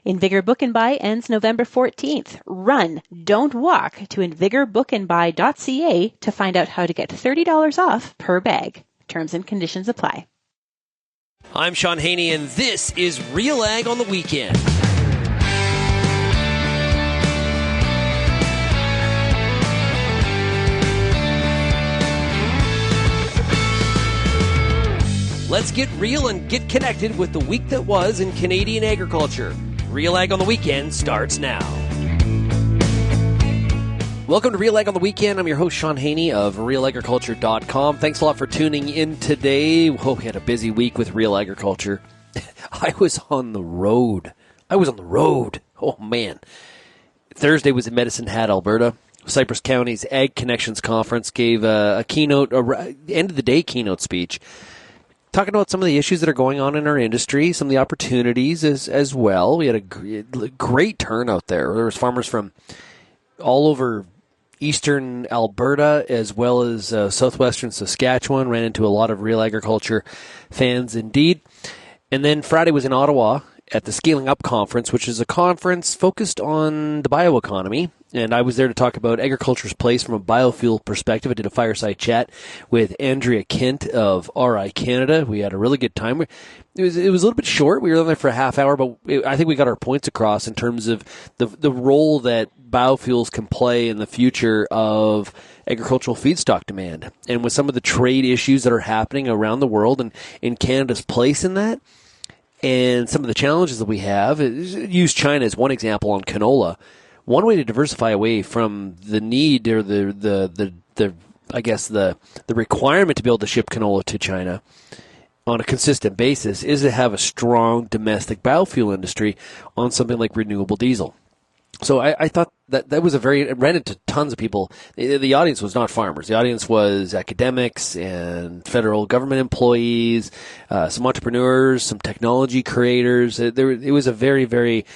Invigor Book and Buy ends November 14th. Run, don't walk to invigorbookandbuy.ca to find out how to get $30 off per bag. Terms and conditions apply. I'm Shaun Haney, and this is RealAg on the Weekend. Let's get real and get connected with the week that was in Canadian agriculture. RealAg on the Weekend starts now. Welcome to RealAg on the Weekend. I'm your host, Shaun Haney of RealAgriculture.com. Thanks a lot for tuning in today. Hope you had a busy week with Real Agriculture. I was on the road. Oh, man. Thursday was in Medicine Hat, Alberta. Cypress County's Ag Connections Conference gave a keynote, end-of-the-day keynote speech, talking about some of the issues that are going on in our industry, some of the opportunities as well. We had a great turnout there. There was farmers from all over eastern Alberta as well as southwestern Saskatchewan. Ran into a lot of Real Agriculture fans indeed. And then Friday was in Ottawa at the Scaling Up Conference, which is a conference focused on the bioeconomy. And I was there to talk about agriculture's place from a biofuel perspective. I did a fireside chat with Andrea Kent of RI Canada. We had a really good time. It was a little bit short. We were there for a half hour, but I think we got our points across in terms of the role that biofuels can play in the future of agricultural feedstock demand. And with some of the trade issues that are happening around the world and in Canada's place in that, and some of the challenges that we have, use China as one example on canola. One way to diversify away from the need or the requirement to be able to ship canola to China on a consistent basis is to have a strong domestic biofuel industry on something like renewable diesel. So I thought that was I ran into tons of people. The audience was not farmers. The audience was academics and federal government employees, some entrepreneurs, some technology creators. It was a very, very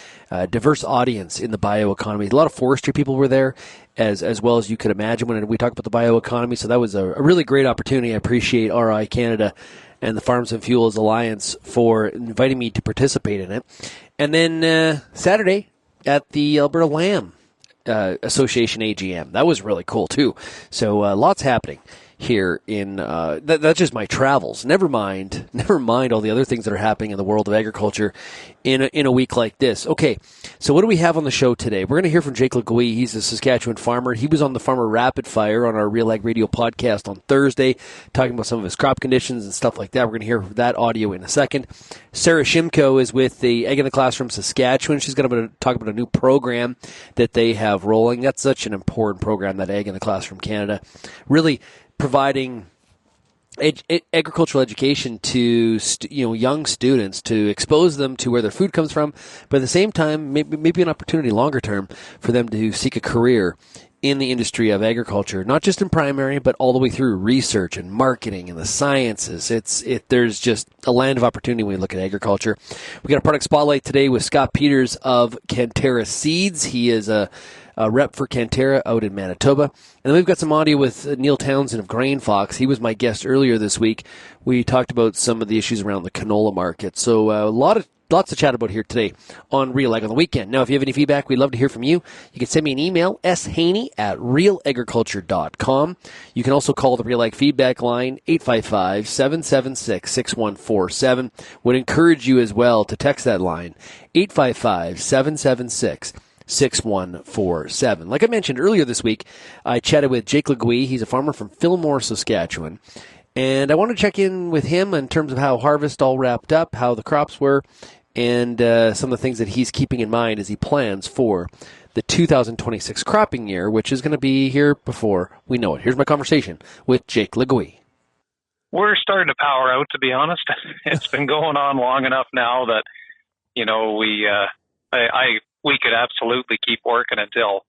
diverse audience in the bioeconomy. A lot of forestry people were there, as well as you could imagine when we talk about the bioeconomy. So that was a really great opportunity. I appreciate RI Canada and the Farms and Fuels Alliance for inviting me to participate in it. And then Saturday, at the Alberta Lamb Association AGM. That was really cool, too. So lots happening here in that's just my travels. Never mind all the other things that are happening in the world of agriculture in a week like this. Okay, so what do we have on the show today? We're going to hear from Jake Leguee. He's a Saskatchewan farmer. He was on the Farmer Rapid Fire on our Real Ag Radio podcast on Thursday, talking about some of his crop conditions and stuff like that. We're going to hear that audio in a second. Sara Shymko is with the Ag in the Classroom Saskatchewan. She's going to talk about a new program that they have rolling. That's such an important program, that Ag in the Classroom Canada. Really providing agricultural education to young students, to expose them to where their food comes from, but at the same time, maybe an opportunity longer term for them to seek a career in the industry of agriculture, not just in primary, but all the way through research and marketing and the sciences. There's just a land of opportunity when we look at agriculture. We got a product spotlight today with Scott Peters of CANTERRA SEEDS. He is a rep for CANTERRA out in Manitoba. And then we've got some audio with Neil Townsend of GrainFox. He was my guest earlier this week. We talked about some of the issues around the canola market. So lots to chat about here today on Real Ag on the Weekend. Now, if you have any feedback, we'd love to hear from you. You can send me an email, shaney@realagriculture.com. You can also call the Real Ag feedback line, 855-776-6147. Would encourage you as well to text that line, 855-776-6147. 6147. Like I mentioned earlier this week, I chatted with Jake Leguee. He's a farmer from Fillmore, Saskatchewan. And I want to check in with him in terms of how harvest all wrapped up, how the crops were, and some of the things that he's keeping in mind as he plans for the 2026 cropping year, which is going to be here before we know it. Here's my conversation with Jake Leguee. We're starting to power out, to be honest. It's been going on long enough now that, we could absolutely keep working until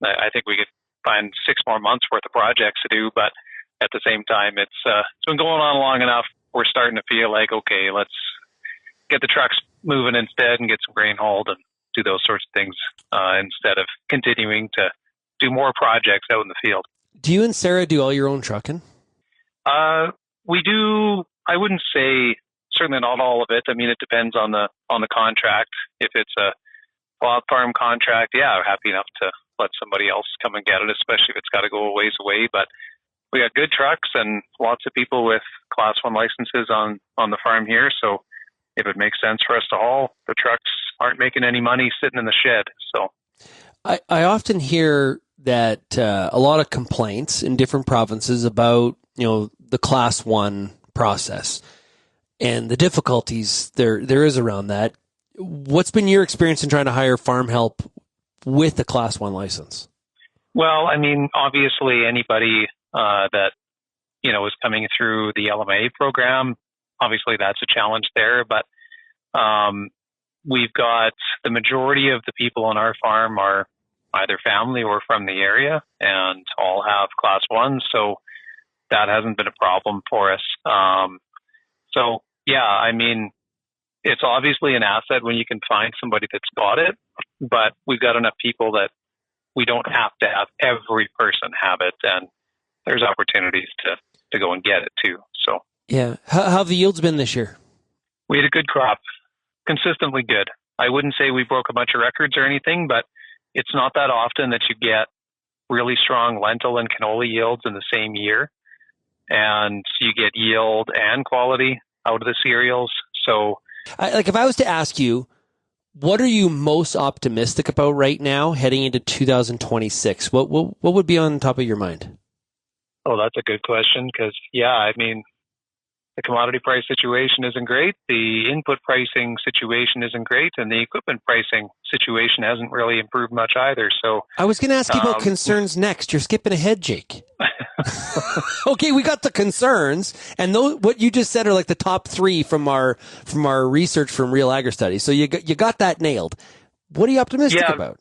I think we could find 6 more months worth of projects to do. But at the same time, it's been going on long enough. We're starting to feel like, okay, let's get the trucks moving instead and get some grain hauled and do those sorts of things instead of continuing to do more projects out in the field. Do you and Sarah do all your own trucking? We do. I wouldn't say certainly not all of it. I mean, it depends on the contract. If it's a lot farm contract, happy enough to let somebody else come and get it, especially if it's got to go a ways away. But we got good trucks and lots of people with Class 1 licenses on the farm here. So if it makes sense for us to haul, the trucks aren't making any money sitting in the shed. So I often hear that a lot of complaints in different provinces about, the Class 1 process and the difficulties there is around that. What's been your experience in trying to hire farm help with a Class 1 license? Well, I mean, obviously anybody that, is coming through the LMA program, obviously that's a challenge there. But we've got the majority of the people on our farm are either family or from the area and all have Class 1. So that hasn't been a problem for us. I mean, it's obviously an asset when you can find somebody that's got it, but we've got enough people that we don't have to have every person have it, and there's opportunities to go and get it too. So yeah, how have the yields been this year? We had a good crop, consistently good. I wouldn't say we broke a bunch of records or anything, but it's not that often that you get really strong lentil and canola yields in the same year, and you get yield and quality out of the cereals. So if I was to ask you, what are you most optimistic about right now heading into 2026? What would be on top of your mind? Oh, that's a good question because, I mean, the commodity price situation isn't great. The input pricing situation isn't great. And the equipment pricing situation hasn't really improved much either. So I was going to ask you about concerns next. You're skipping ahead, Jake. Okay, we got the concerns, and what you just said are like the top 3 from our research from RealAg study. So you got that nailed. What are you optimistic about?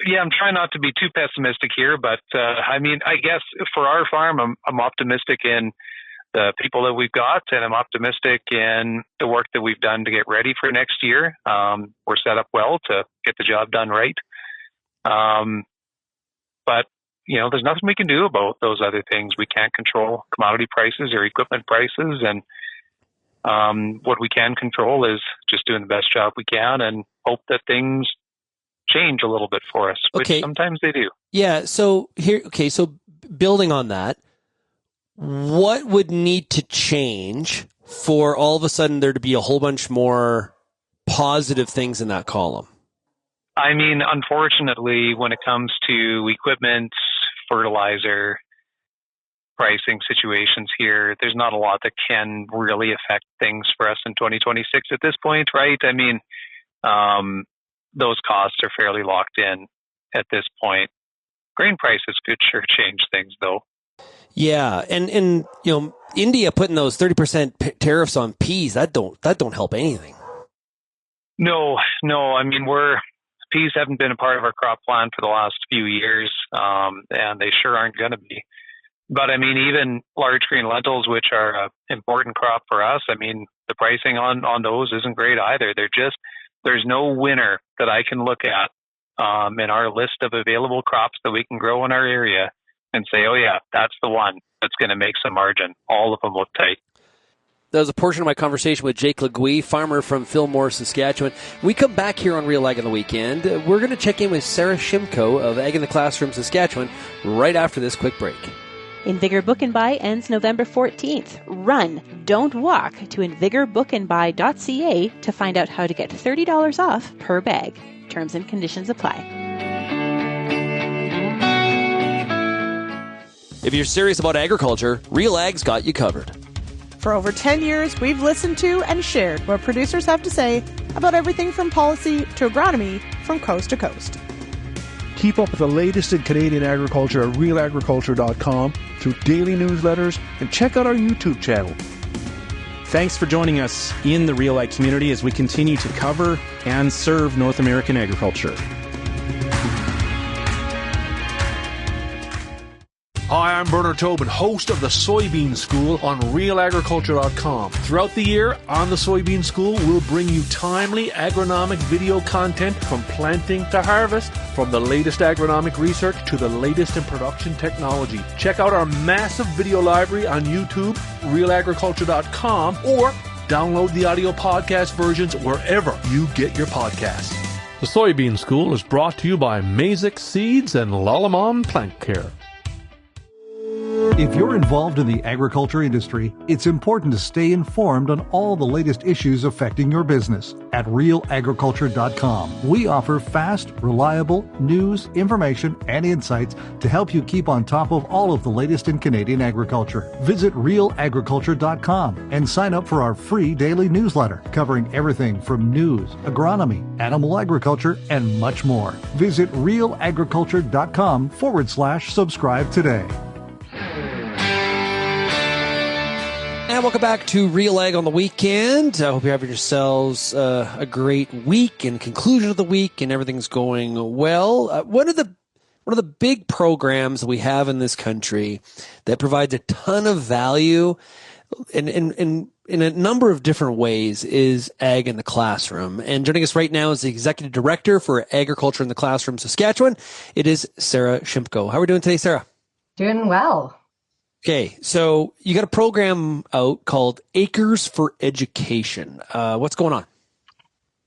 Yeah, I'm trying not to be too pessimistic here, but I mean, I guess for our farm, I'm optimistic in the people that we've got, and I'm optimistic in the work that we've done to get ready for next year. We're set up well to get the job done right. But there's nothing we can do about those other things. We can't control commodity prices or equipment prices. And what we can control is just doing the best job we can and hope that things change a little bit for us, which sometimes they do. Yeah. So building on that, what would need to change for all of a sudden there to be a whole bunch more positive things in that column? I mean, unfortunately, when it comes to equipment, fertilizer, pricing situations here, there's not a lot that can really affect things for us in 2026 at this point, right? I mean, those costs are fairly locked in at this point. Grain prices could sure change things, though. Yeah, and India putting those 30% tariffs on peas, that don't help anything. No. I mean, peas haven't been a part of our crop plan for the last few years, and they sure aren't going to be. But I mean, even large green lentils, which are an important crop for us, I mean, the pricing on those isn't great either. There's no winner that I can look at in our list of available crops that we can grow in our area and say, oh yeah, that's the one that's going to make some margin. All of them look tight. That was a portion of my conversation with Jake Leguee, farmer from Fillmore, Saskatchewan. We come back here on RealAg on the weekend. We're going to check in with Sara Shymko of Ag in the Classroom, Saskatchewan, right after this quick break. Invigor Book and Buy ends November 14th. Run, don't walk to invigorbookandbuy.ca to find out how to get $30 off per bag. Terms and conditions apply. If you're serious about agriculture, RealAg's got you covered. For over 10 years, we've listened to and shared what producers have to say about everything from policy to agronomy from coast to coast. Keep up with the latest in Canadian agriculture at RealAgriculture.com through daily newsletters and check out our YouTube channel. Thanks for joining us in the RealAg community as we continue to cover and serve North American agriculture. Hi, I'm Bernard Tobin, host of the Soybean School on RealAgriculture.com. Throughout the year, on the Soybean School, we'll bring you timely agronomic video content from planting to harvest, from the latest agronomic research to the latest in production technology. Check out our massive video library on YouTube, RealAgriculture.com, or download the audio podcast versions wherever you get your podcasts. The Soybean School is brought to you by Mazik Seeds and Lalamon Plant Care. If you're involved in the agriculture industry, it's important to stay informed on all the latest issues affecting your business. At RealAgriculture.com, we offer fast, reliable news, information, and insights to help you keep on top of all of the latest in Canadian agriculture. Visit RealAgriculture.com and sign up for our free daily newsletter covering everything from news, agronomy, animal agriculture, and much more. Visit RealAgriculture.com/subscribe today. And welcome back to Real Ag on the weekend. I hope you're having yourselves a great week and conclusion of the week, and everything's going well. One of the big programs that we have in this country that provides a ton of value in a number of different ways is Ag in the Classroom. And joining us right now is the Executive Director for Agriculture in the Classroom, Saskatchewan. It is Sara Shymko. How are we doing today, Sara? Doing well. Okay, so you got a program out called Acres for Education. What's going on?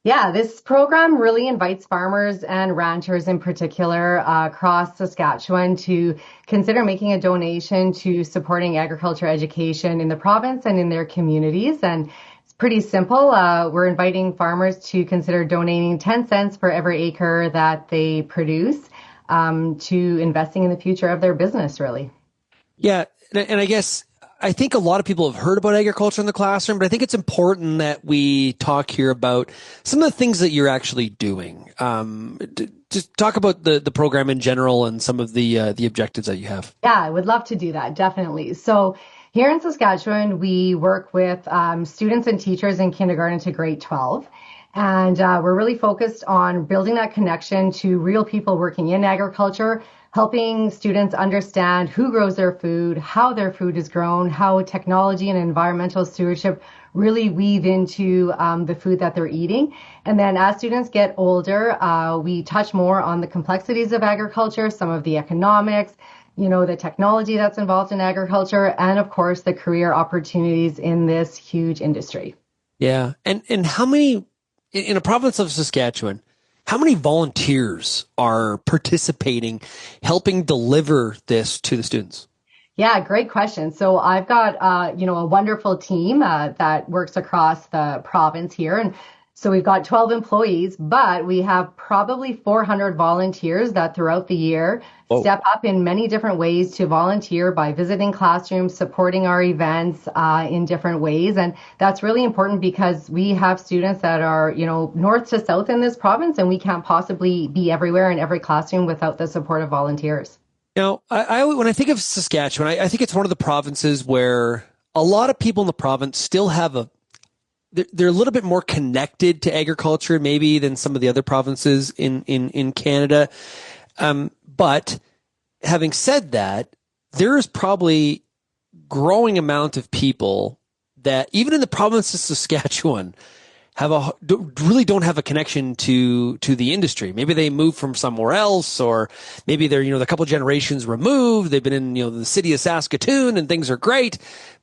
Yeah, this program really invites farmers and ranchers in particular across Saskatchewan to consider making a donation to supporting agriculture education in the province and in their communities. And it's pretty simple. We're inviting farmers to consider donating 10 cents for every acre that they produce to investing in the future of their business, really. Yeah, and I think a lot of people have heard about agriculture in the classroom, but I think it's important that we talk here about some of the things that you're actually doing. Just talk about the program in general and some of the objectives that you have. Yeah, I would love to do that, definitely. So here in Saskatchewan, we work with students and teachers in kindergarten to grade 12. And we're really focused on building that connection to real people working in agriculture, helping students understand who grows their food, how their food is grown, how technology and environmental stewardship really weave into the food that they're eating. And then as students get older, we touch more on the complexities of agriculture, some of the economics, the technology that's involved in agriculture, and of course, the career opportunities in this huge industry. Yeah. And how many, in a province of Saskatchewan, how many volunteers are participating, helping deliver this to the students? Yeah, great question. So I've got, a wonderful team that works across the province here. And so we've got 12 employees, but we have probably 400 volunteers that throughout the year step up in many different ways to volunteer by visiting classrooms, supporting our events in different ways. And that's really important because we have students that are, north to south in this province, and we can't possibly be everywhere in every classroom without the support of volunteers. Now, when I think of Saskatchewan, I think it's one of the provinces where a lot of people in the province still have they're a little bit more connected to agriculture maybe than some of the other provinces in Canada. But having said that, there is probably growing amount of people that even in the province of Saskatchewan really don't have a connection to the industry. Maybe they moved from somewhere else, or maybe they're, a couple generations removed. They've been in, the city of Saskatoon and things are great,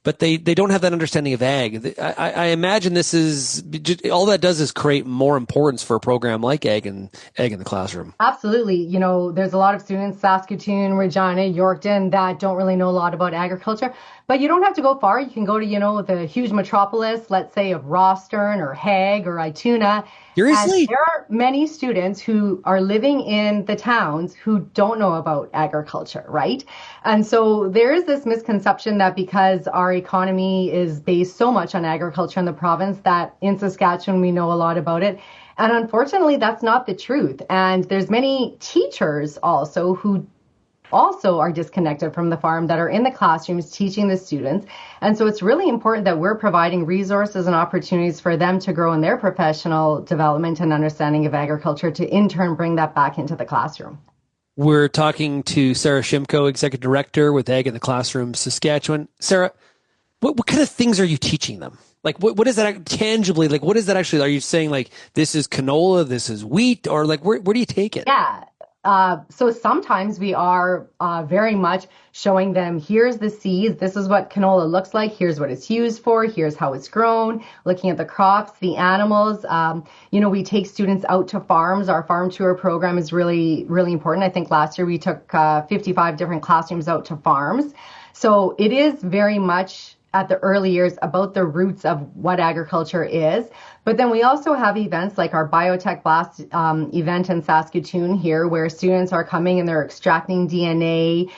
but they don't have that understanding of ag. I imagine this is all that does is create more importance for a program like Ag in the Classroom. Absolutely. There's a lot of students, Saskatoon, Regina, Yorkton, that don't really know a lot about agriculture. But you don't have to go far. You can go to, the huge metropolis, let's say of Rostern or Hague or Ituna. Seriously? And there are many students who are living in the towns who don't know about agriculture, right? And so there is this misconception that because our economy is based so much on agriculture in the province, that in Saskatchewan we know a lot about it. And unfortunately, that's not the truth. And there's many teachers also who also are disconnected from the farm that are in the classrooms teaching the students. And so it's really important that we're providing resources and opportunities for them to grow in their professional development and understanding of agriculture to in turn bring that back into the classroom. We're talking to Sara Shymko, Executive Director with Ag in the Classroom, Saskatchewan. Sara, what kind of things are you teaching them? Like, what is that tangibly? Like, what is that actually? Are you saying like, this is canola, this is wheat, or like, where do you take it? Yeah. So sometimes we are very much showing them, here's the seeds, this is what canola looks like, here's what it's used for, here's how it's grown, looking at the crops, the animals. We take students out to farms. Our farm tour program is really, really important. I think last year we took 55 different classrooms out to farms. So it is very much at the early years about the roots of what agriculture is. But then we also have events like our Biotech Blast event in Saskatchewan here, where students are coming and they're extracting DNA.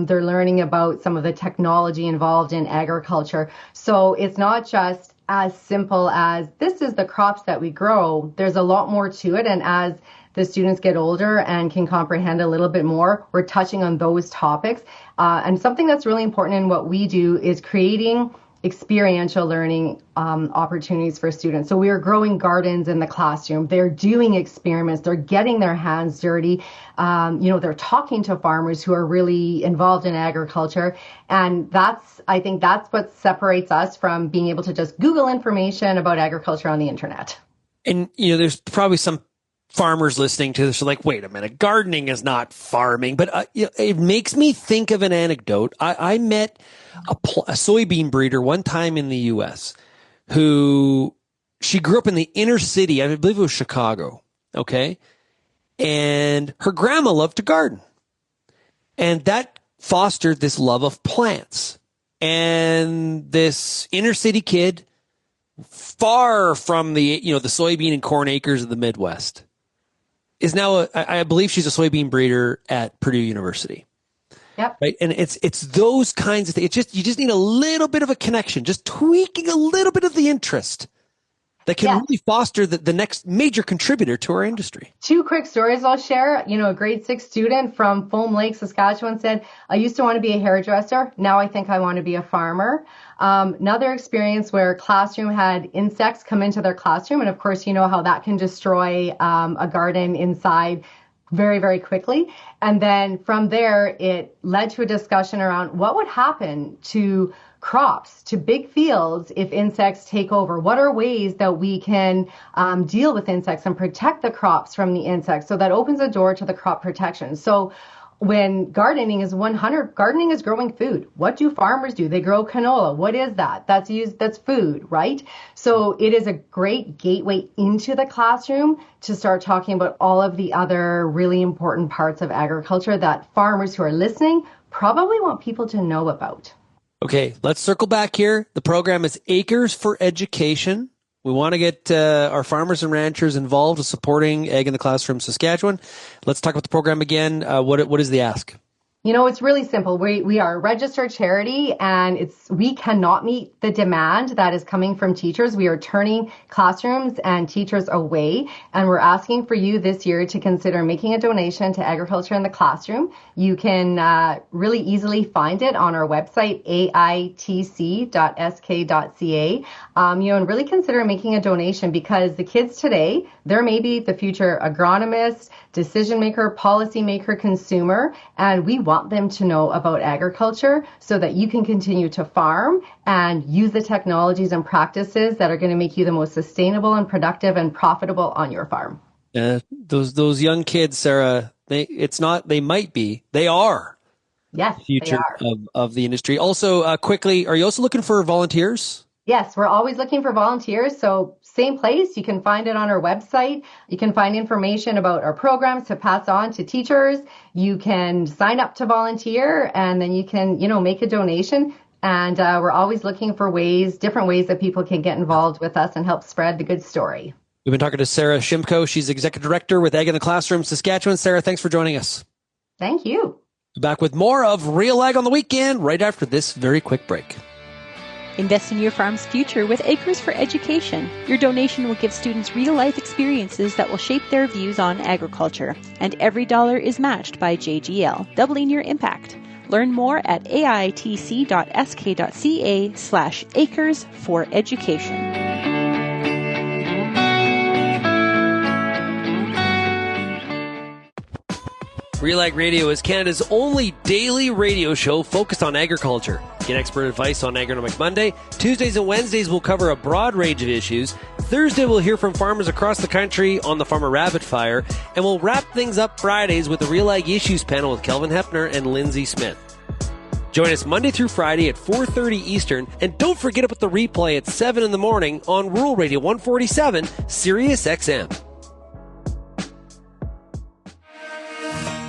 They're learning about some of the technology involved in agriculture. So it's not just as simple as this is the crops that we grow. There's a lot more to it. And as the students get older and can comprehend a little bit more, we're touching on those topics. And something that's really important in what we do is creating experiential learning opportunities for students. So we are growing gardens in the classroom. They're doing experiments. They're getting their hands dirty. They're talking to farmers who are really involved in agriculture. And I think that's what separates us from being able to just Google information about agriculture on the internet. And, there's probably some farmers listening to this are like, wait a minute, gardening is not farming. But it makes me think of an anecdote. I met a soybean breeder one time in the U.S. she grew up in the inner city. I believe it was Chicago. Okay. And her grandma loved to garden. And that fostered this love of plants. And this inner city kid, far from the soybean and corn acres of the Midwest, is now, I believe she's a soybean breeder at Purdue University. Yep. Right. And it's those kinds of things. You just need a little bit of a connection, just tweaking a little bit of the interest that can really foster the next major contributor to our industry. 2 quick stories I'll share. A grade 6 student from Foam Lake, Saskatchewan said, I used to want to be a hairdresser. Now I think I want to be a farmer. Another experience where classroom had insects come into their classroom. And of course, you know how that can destroy a garden inside very, very quickly. And then from there, it led to a discussion around what would happen to crops, to big fields if insects take over. What are ways that we can deal with insects and protect the crops from the insects? So that opens a door to the crop protection. So when gardening is gardening is growing food. What do farmers do? They grow canola. What is that? That's food, right? So it is a great gateway into the classroom to start talking about all of the other really important parts of agriculture that farmers who are listening probably want people to know about. Okay, let's circle back here. The program is Acres for Education. We want to get our farmers and ranchers involved with supporting Ag in the Classroom Saskatchewan. Let's talk about the program again. What is the ask? It's really simple. We are a registered charity, and we cannot meet the demand that is coming from teachers. We are turning classrooms and teachers away, and we're asking for you this year to consider making a donation to Agriculture in the Classroom. You can really easily find it on our website, aitc.sk.ca. And really consider making a donation, because the kids today, they're maybe the future agronomist, decision maker, policy maker, consumer, and we want them to know about agriculture so that you can continue to farm and use the technologies and practices that are going to make you the most sustainable and productive and profitable on your farm. Those young kids, Sarah, they are. Yes, the future of the industry. Also, quickly, are you also looking for volunteers? Yes, we're always looking for volunteers. So same place, you can find it on our website. You can find information about our programs to pass on to teachers. You can sign up to volunteer, and then you can, make a donation. And we're always looking for different ways that people can get involved with us and help spread the good story. We've been talking to Sara Shymko. She's Executive Director with Ag in the Classroom, Saskatchewan. Sarah, thanks for joining us. Thank you. Back with more of Real Ag on the Weekend right after this very quick break. Invest in your farm's future with Acres for Education. Your donation will give students real-life experiences that will shape their views on agriculture. And every dollar is matched by JGL, doubling your impact. Learn more at aitc.sk.ca/acres for education. RealAg Radio is Canada's only daily radio show focused on agriculture. Get expert advice on Agronomic Monday. Tuesdays and Wednesdays will cover a broad range of issues. Thursday, we'll hear from farmers across the country on the Farmer Rapid Fire, and we'll wrap things up Fridays with the RealAg Issues panel with Kelvin Hepner and Lindsay Smith. Join us Monday through Friday at 4:30 Eastern, and don't forget about the replay at 7 in the morning on Rural Radio 147, Sirius XM.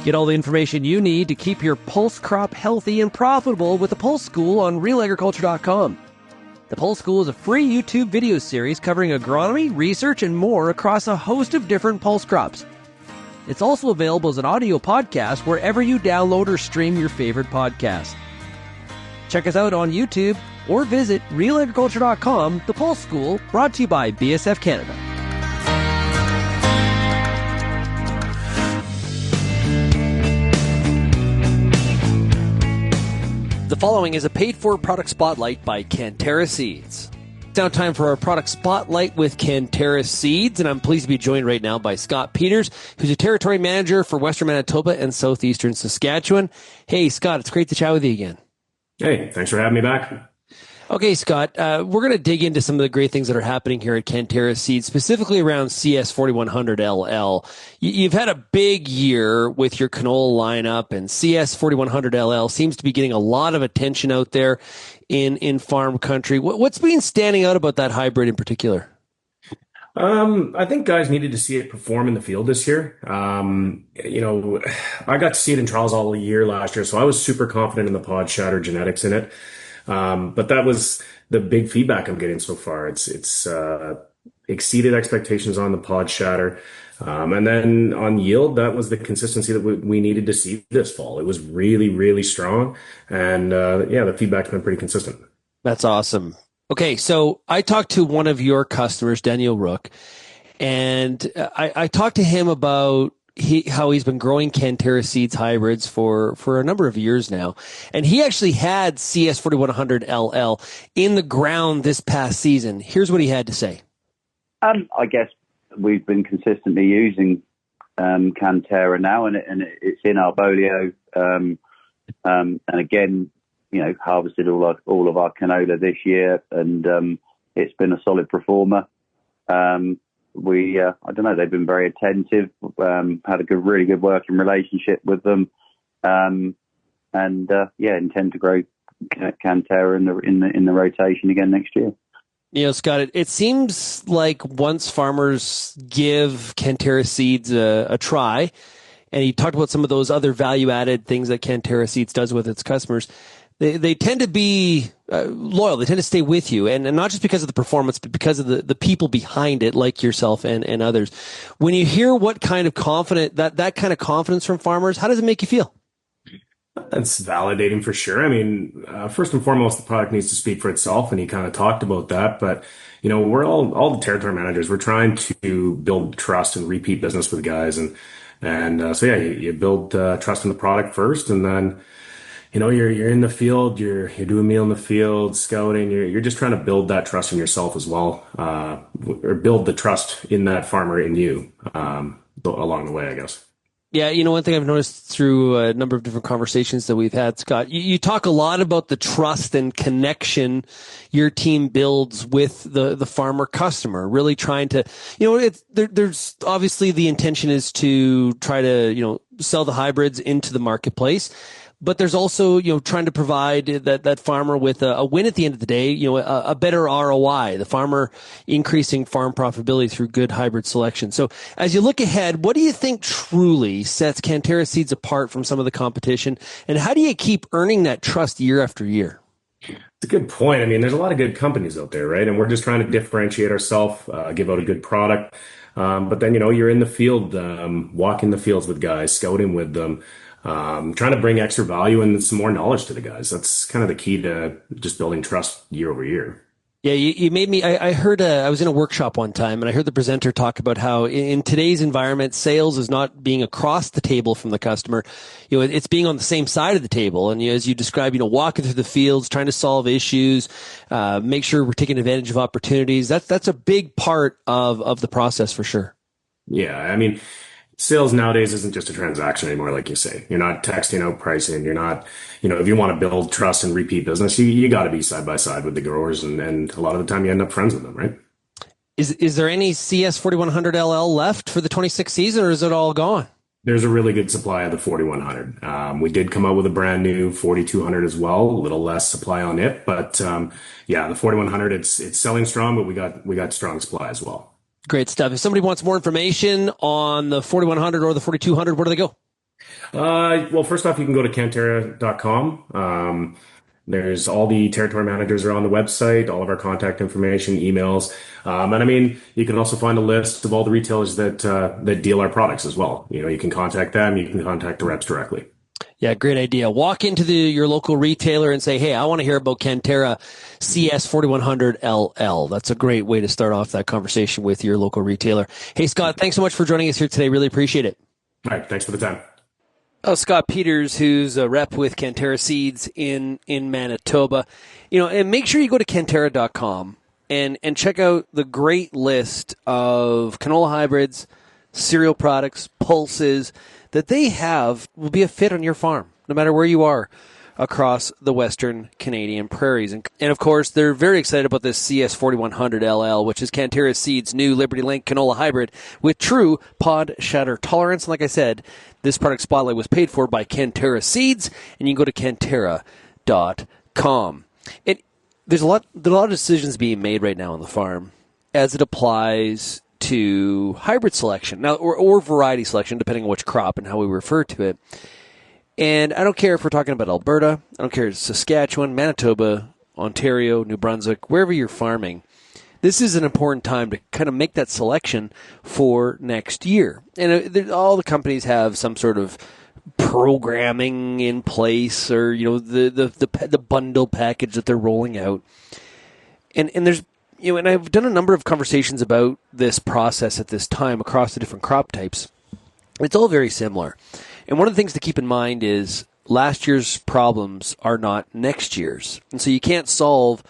Get all the information you need to keep your pulse crop healthy and profitable with the Pulse School on RealAgriculture.com. The Pulse School is a free YouTube video series covering agronomy, research, and more across a host of different pulse crops. It's also available as an audio podcast wherever you download or stream your favorite podcast. Check us out on YouTube or visit RealAgriculture.com. The Pulse School, brought to you by BSF Canada. The following is a paid-for product spotlight by CANTERRA Seeds. It's now time for our product spotlight with CANTERRA Seeds, and I'm pleased to be joined right now by Scott Peters, who's a territory manager for Western Manitoba and Southeastern Saskatchewan. Hey, Scott, it's great to chat with you again. Hey, thanks for having me back. Okay, Scott, we're going to dig into some of the great things that are happening here at CANTERRA Seeds, specifically around CS 4100 LL. You've had a big year with your canola lineup, and CS 4100 LL seems to be getting a lot of attention out there in farm country. What's been standing out about that hybrid in particular? I think guys needed to see it perform in the field this year. I got to see it in trials all year last year, so I was super confident in the pod shatter genetics in it. But that was the big feedback I'm getting so far. It's exceeded expectations on the pod shatter. And then on yield, that was the consistency that we needed to see this fall. It was really, really strong. And the feedback's been pretty consistent. That's awesome. Okay, so I talked to one of your customers, Daniel Rook, and I talked to him about how he's been growing CANTERRA Seeds hybrids for a number of years now. And he actually had CS 4100 LL in the ground this past season. Here's what he had to say. I guess we've been consistently using CANTERRA now, and it's in our bolio. And again, harvested all of our canola this year, and it's been a solid performer. I don't know, they've been very attentive, had a really good working relationship with them. Intend to grow CANTERRA in the rotation again next year. Scott, it seems like once farmers give CANTERRA Seeds a try, and he talked about some of those other value-added things that CANTERRA Seeds does with its customers, they tend to be loyal. They tend to stay with you, and not just because of the performance, but because of the people behind it, like yourself and others. When you hear what kind of that kind of confidence from farmers, how does it make you feel? That's validating for sure. I mean, first and foremost, the product needs to speak for itself, and he kind of talked about that. But we're all the territory managers. We're trying to build trust and repeat business with guys, and you build trust in the product first, and then you're in the field, you're doing meal in the field, scouting. You're just trying to build that trust in yourself as well, or build the trust in that farmer in you along the way, I guess. Yeah, one thing I've noticed through a number of different conversations that we've had, Scott, you talk a lot about the trust and connection your team builds with the farmer customer, really trying to, there's obviously the intention is to try to, sell the hybrids into the marketplace. But there's also, trying to provide that farmer with a win at the end of the day, a better ROI, the farmer increasing farm profitability through good hybrid selection. So as you look ahead, what do you think truly sets CANTERRA Seeds apart from some of the competition? And how do you keep earning that trust year after year? It's a good point. I mean, there's a lot of good companies out there, right? And we're just trying to differentiate ourselves, give out a good product. But then, you're in the field, walking the fields with guys, scouting with them. Trying to bring extra value and some more knowledge to the guys. That's kind of the key to just building trust year over year. Yeah, you made me, I heard, I was in a workshop one time and I heard the presenter talk about how in today's environment, sales is not being across the table from the customer. It's being on the same side of the table. And as you describe, walking through the fields, trying to solve issues, make sure we're taking advantage of opportunities. That's a big part of the process for sure. Yeah. I mean, sales nowadays isn't just a transaction anymore, like you say. You're not texting out pricing. You're not, if you want to build trust and repeat business, you got to be side by side with the growers. And a lot of the time you end up friends with them, right? Is there any CS 4100 LL left for the 26 season, or is it all gone? There's a really good supply of the 4100. We did come out with a brand new 4200 as well, a little less supply on it, but yeah, the 4100 it's selling strong, but we got strong supply as well. Great stuff. If somebody wants more information on the 4100 or the 4200, where do they go? Well, first off, you can go to CANTERRA.com. There's all the territory managers are on the website, all of our contact information, emails. And I mean, you can also find a list of all the retailers that deal our products as well. You know, you can contact them, you can contact the reps directly. Yeah, great idea. Walk into your local retailer and say, hey, I want to hear about CANTERRA CS 4100 LL. That's a great way to start off that conversation with your local retailer. Hey, Scott, thanks so much for joining us here today. Really appreciate it. All right, thanks for the time. Oh, Scott Peters, who's a rep with CANTERRA Seeds in Manitoba. You know, and make sure you go to CANTERRA.com and check out the great list of canola hybrids, cereal products, pulses that they have will be a fit on your farm, no matter where you are across the Western Canadian prairies. And of course, they're very excited about this CS 4100 LL, which is CANTERRA Seeds' new Liberty Link canola hybrid with true pod shatter tolerance. And like I said, this product spotlight was paid for by CANTERRA Seeds, and you can go to CANTERRA.com. There's a lot of decisions being made right now on the farm as it applies to hybrid selection now, or variety selection, depending on which crop and how we refer to it. And I don't care if we're talking about Alberta, I don't care if it's Saskatchewan, Manitoba, Ontario, New Brunswick, wherever you're farming. This is an important time to kind of make that selection for next year. And all the companies have some sort of programming in place, or you know, the bundle package that they're rolling out. And there's, you know, and I've done a number of conversations about this process at this time across the different crop types. It's all very similar. And one of the things to keep in mind is last year's problems are not next year's. And so you can't solve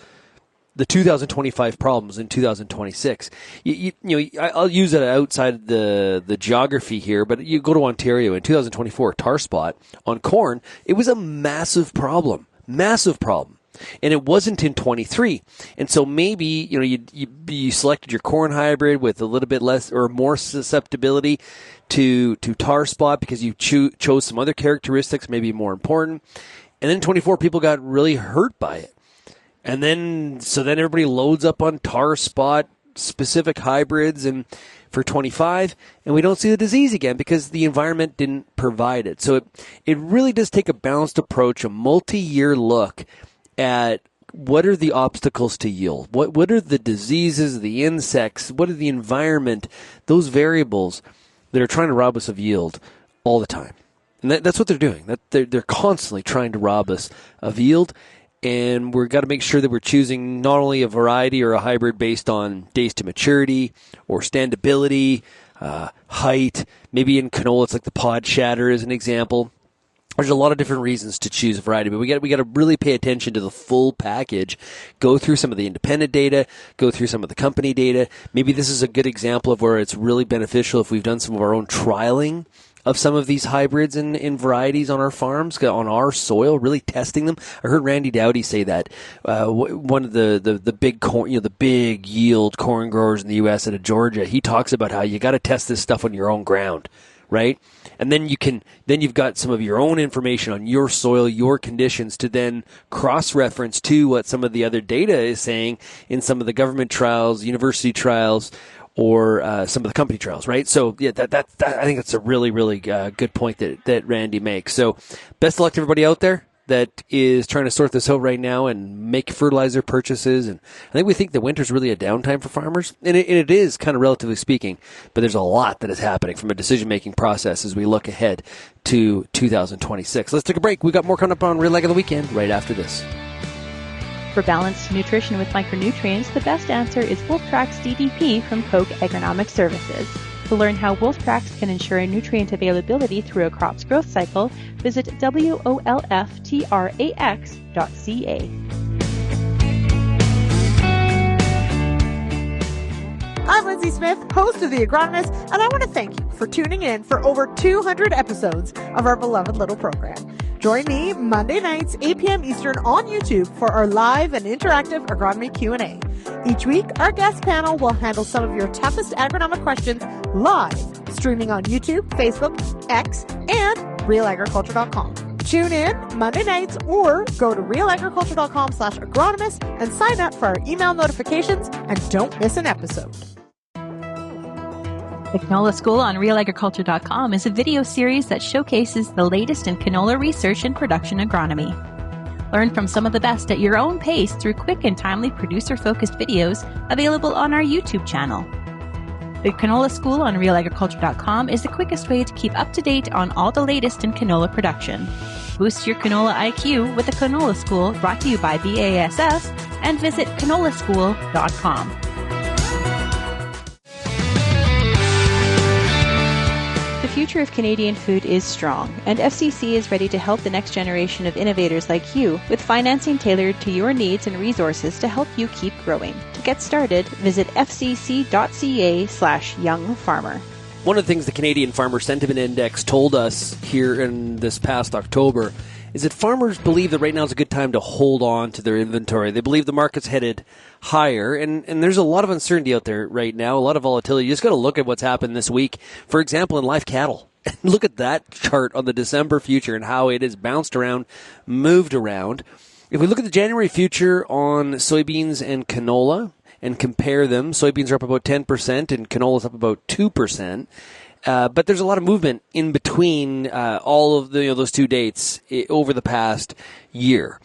the 2025 problems in 2026. You know, I'll use it outside the geography here, but you go to Ontario in 2024, tar spot on corn, it was a massive problem. And it wasn't in 23. And so maybe, you know, you selected your corn hybrid with a little bit less or more susceptibility to tar spot because you chose some other characteristics, maybe more important. And then 24, people got really hurt by it. And then everybody loads up on tar spot specific hybrids and for 25, and we don't see the disease again because the environment didn't provide it. So it really does take a balanced approach, a multi-year look at what are the obstacles to yield, what are the diseases, the insects, what are the environment, those variables that are trying to rob us of yield all the time. And that's what they're doing. They're constantly trying to rob us of yield, and we've got to make sure that we're choosing not only a variety or a hybrid based on days to maturity or standability, height. Maybe in canola it's like the pod shatter as an example. There's a lot of different reasons to choose a variety, but we got to really pay attention to the full package, go through some of the independent data, go through some of the company data. Maybe this is a good example of where it's really beneficial if we've done some of our own trialing of some of these hybrids and varieties on our farms, on our soil, really testing them. I heard Randy Dowdy say that one of the big corn, you know, the big yield corn growers in the U.S. out of Georgia, he talks about how you got to test this stuff on your own ground, right? And then you've got some of your own information on your soil, your conditions to then cross-reference to what some of the other data is saying in some of the government trials, university trials, or some of the company trials, right? So yeah, that I think that's a really, really good point that Randy makes. So best of luck to everybody out there that is trying to sort this out right now and make fertilizer purchases. And I think the winter's really a downtime for farmers. And it is kind of relatively speaking, but there's a lot that is happening from a decision-making process as we look ahead to 2026. Let's take a break. We've got more coming up on RealAg of the Weekend right after this. For balanced nutrition with micronutrients, the best answer is Wolftrax DDP from Koch Agronomic Services. To learn how Wolftrax can ensure nutrient availability through a crop's growth cycle, visit wolftrax.ca. I'm Lindsay Smith, host of The Agronomist, and I want to thank you for tuning in for over 200 episodes of our beloved little program. Join me Monday nights, 8 p.m. Eastern on YouTube for our live and interactive agronomy Q&A. Each week, our guest panel will handle some of your toughest agronomic questions live, streaming on YouTube, Facebook, X, and RealAgriculture.com. Tune in Monday nights or go to RealAgriculture.com/agronomist and sign up for our email notifications and don't miss an episode. The Canola School on RealAgriculture.com is a video series that showcases the latest in canola research and production agronomy. Learn from some of the best at your own pace through quick and timely producer-focused videos available on our YouTube channel. The Canola School on RealAgriculture.com is the quickest way to keep up to date on all the latest in canola production. Boost your canola IQ with the Canola School, brought to you by BASF, and visit canolaschool.com. The future of Canadian food is strong, and FCC is ready to help the next generation of innovators like you with financing tailored to your needs and resources to help you keep growing. To get started, visit fcc.ca/youngfarmer. One of the things the Canadian Farmer Sentiment Index told us here in this past October is that farmers believe that right now is a good time to hold on to their inventory. They believe the market's headed higher, and there's a lot of uncertainty out there right now, a lot of volatility. You just got to look at what's happened this week, for example, in live cattle. Look at that chart on the December future and how it has bounced around, moved around. If we look at the January future on soybeans and canola and compare them, soybeans are up about 10% and canola's up about 2%. But there's a lot of movement in between all of those two dates over the past year.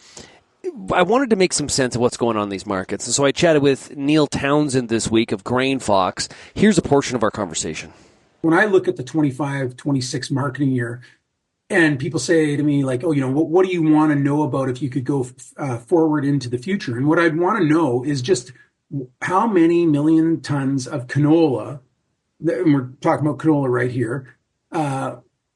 I wanted to make some sense of what's going on in these markets, and so I chatted with Neil Townsend this week of GrainFox. Here's a portion of our conversation. When I look at the 25-26 marketing year, and people say to me, like, what do you want to know about if you could go forward into the future? And what I'd want to know is just how many million tons of canola, and we're talking about canola right here,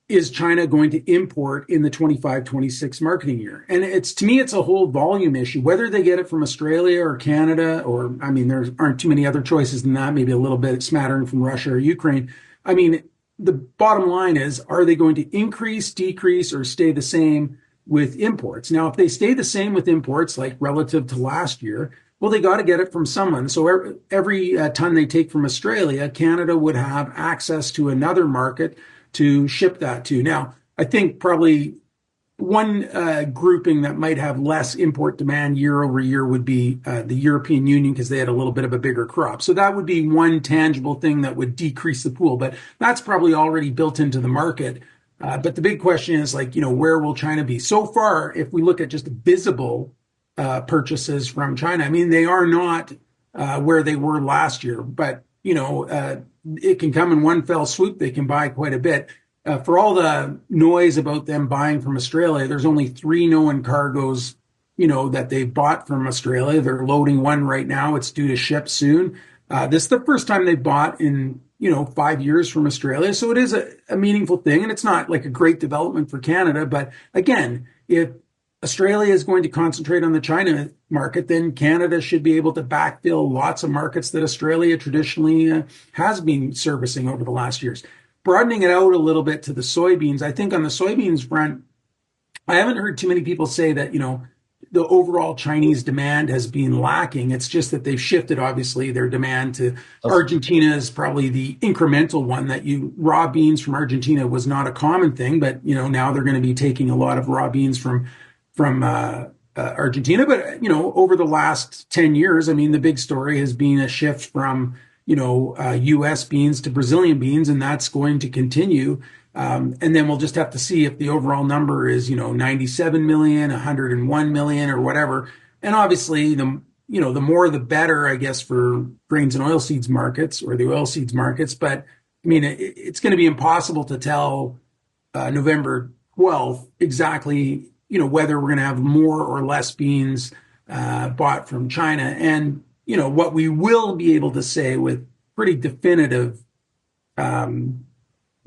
is China going to import in the 25-26 marketing year? And to me, it's a whole volume issue, whether they get it from Australia or Canada, or, there aren't too many other choices than that, maybe a little bit smattering from Russia or Ukraine. The bottom line is, are they going to increase, decrease, or stay the same with imports? Now, if they stay the same with imports, like relative to last year, well, they got to get it from someone. So every ton they take from Australia, Canada would have access to another market to ship that to. Now, I think probably one grouping that might have less import demand year over year would be the European Union, because they had a little bit of a bigger crop. So that would be one tangible thing that would decrease the pool, but that's probably already built into the market. But the big question is, where will China be? So far, if we look at just visible purchases from China, they are not where they were last year, but it can come in one fell swoop. They can buy quite a bit. For all the noise about them buying from Australia, there's only 3 known cargoes, that they bought from Australia. They're loading one right now. It's due to ship soon. This is the first time they bought in, 5 years from Australia. So it is a meaningful thing, and it's not like a great development for Canada. But again, if Australia is going to concentrate on the China market, then Canada should be able to backfill lots of markets that Australia traditionally has been servicing over the last years. Broadening it out a little bit to the soybeans, I think on the soybeans front, I haven't heard too many people say that, the overall Chinese demand has been lacking. It's just that they've shifted, obviously, their demand to Argentina is probably the incremental one. That raw beans from Argentina was not a common thing, but, now they're going to be taking a lot of raw beans from Argentina. But, over the last 10 years, the big story has been a shift from, U.S. beans to Brazilian beans, and that's going to continue. And then we'll just have to see if the overall number is, 97 million, 101 million, or whatever. And obviously, the more the better, I guess, for grains and oilseeds markets, or the oilseeds markets. But it's going to be impossible to tell November 12th exactly, whether we're going to have more or less beans bought from China. And what we will be able to say with pretty definitive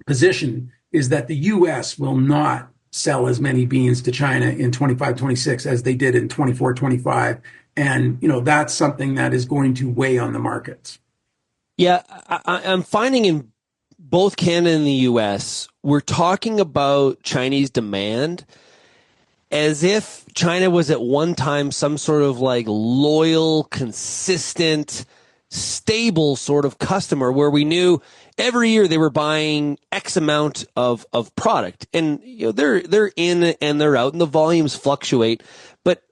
position is that the U.S. will not sell as many beans to China in 25-26 as they did in 24-25. And, that's something that is going to weigh on the markets. Yeah, I'm finding in both Canada and the U.S., we're talking about Chinese demand, as if China was at one time some sort of like loyal, consistent, stable sort of customer where we knew every year they were buying X amount of product. And they're in and they're out and the volumes fluctuate, but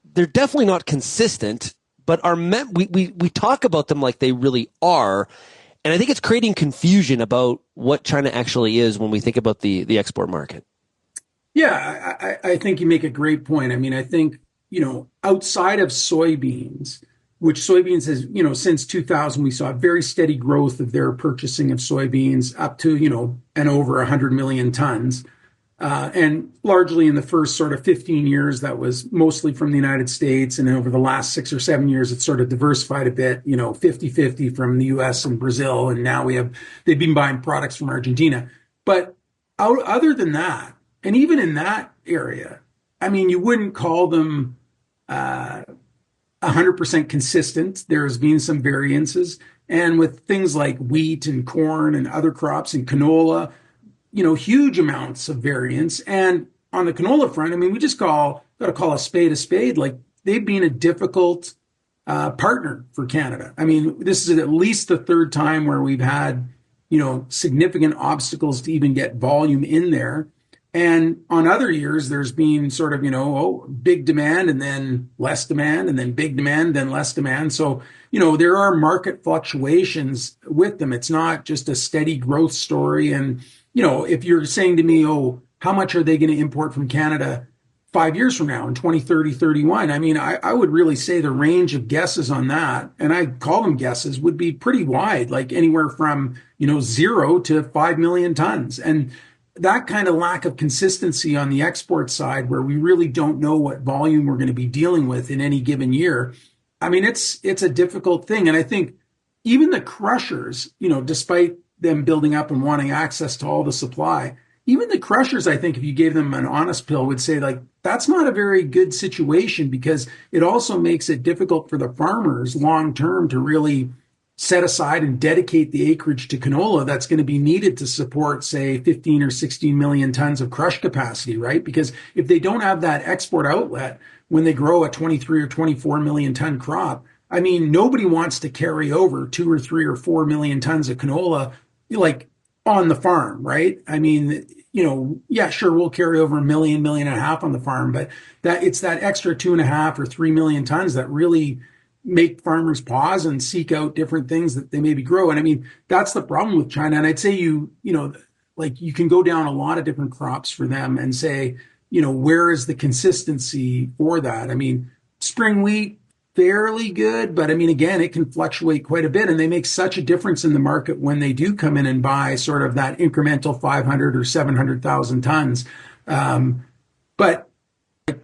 they're definitely not consistent. But we talk about them like they really are. And I think it's creating confusion about what China actually is when we think about the export market. Yeah, I think you make a great point. I mean, I think, outside of soybeans, which soybeans has, since 2000, we saw very steady growth of their purchasing of soybeans up to, and over 100 million tons. And largely in the first sort of 15 years, that was mostly from the United States. And over the last 6 or 7 years, it's sort of diversified a bit, 50-50 from the US and Brazil. And now they've been buying products from Argentina. But other than that, and even in that area, I mean, you wouldn't call them 100% consistent. There's been some variances. And with things like wheat and corn and other crops and canola, huge amounts of variance. And on the canola front, I mean, we just got to call a spade a spade. Like, they've been a difficult partner for Canada. I mean, this is at least the third time where we've had, significant obstacles to even get volume in there. And on other years, there's been sort of, big demand and then less demand and then big demand, then less demand. So, there are market fluctuations with them. It's not just a steady growth story. And, if you're saying to me, how much are they going to import from Canada 5 years from now in 2030, 31? I mean, I would really say the range of guesses on that, and I call them guesses, would be pretty wide, like anywhere from, 0 to 5 million tons. And that kind of lack of consistency on the export side, where we really don't know what volume we're going to be dealing with in any given year, I mean, it's a difficult thing. And I think even the crushers, despite them building up and wanting access to all the supply, even the crushers, I think if you gave them an honest pill, would say, like, that's not a very good situation, because it also makes it difficult for the farmers long term to really set aside and dedicate the acreage to canola that's going to be needed to support, say, 15 or 16 million tons of crush capacity, right? Because if they don't have that export outlet when they grow a 23 or 24 million ton crop, I mean, nobody wants to carry over 2 or 3 or 4 million tons of canola, like, on the farm, right? I mean, yeah, sure, we'll carry over 1.5 million on the farm, but it's that extra 2.5 or 3 million tons that really make farmers pause and seek out different things that they maybe grow. And I mean, that's the problem with China. And I'd say you can go down a lot of different crops for them and say, where is the consistency for that? I mean, spring wheat, fairly good, but I mean, again, it can fluctuate quite a bit, and they make such a difference in the market when they do come in and buy sort of that incremental 500 or 700,000 tons. But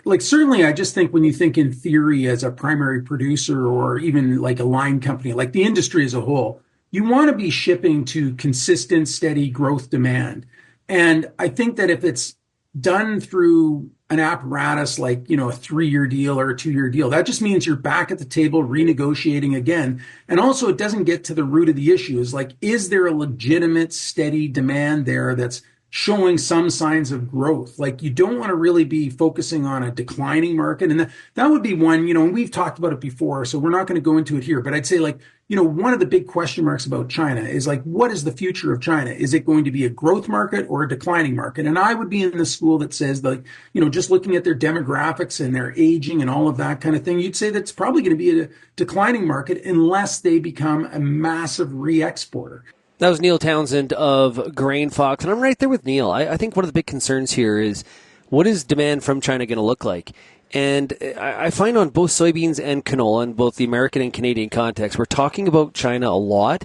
like, certainly, I just think when you think in theory as a primary producer, or even like a line company, like the industry as a whole, you want to be shipping to consistent, steady growth demand. And I think that if it's done through an apparatus like, a 3-year deal or a 2-year deal, that just means you're back at the table renegotiating again. And also, it doesn't get to the root of the issue. Is like, is there a legitimate, steady demand there that's showing some signs of growth? Like, you don't want to really be focusing on a declining market. And that would be one, and we've talked about it before, so we're not going to go into it here. But I'd say, like, one of the big question marks about China is, like, what is the future of China? Is it going to be a growth market or a declining market? And I would be in the school that says, like, just looking at their demographics and their aging and all of that kind of thing, you'd say that's probably going to be a declining market unless they become a massive re-exporter. That was Neil Townsend of GrainFox, and I'm right there with Neil. I think one of the big concerns here is, what is demand from China going to look like? And I find on both soybeans and canola, in both the American and Canadian context, we're talking about China a lot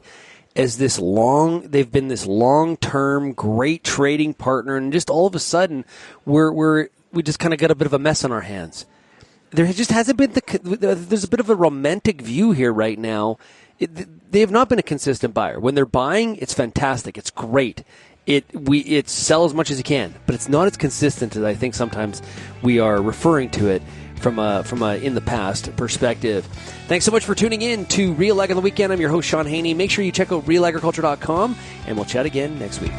as they've been this long-term great trading partner, and just all of a sudden we just kind of got a bit of a mess on our hands. There just hasn't been there's a bit of a romantic view here right now. They have not been a consistent buyer. When they're buying, it's fantastic. It's great. It sell as much as you can, but it's not as consistent as I think sometimes we are referring to it from a in the past perspective. Thanks so much for tuning in to Real Ag on the Weekend. I'm your host, Shaun Haney. Make sure you check out RealAgriculture.com, and we'll chat again next week.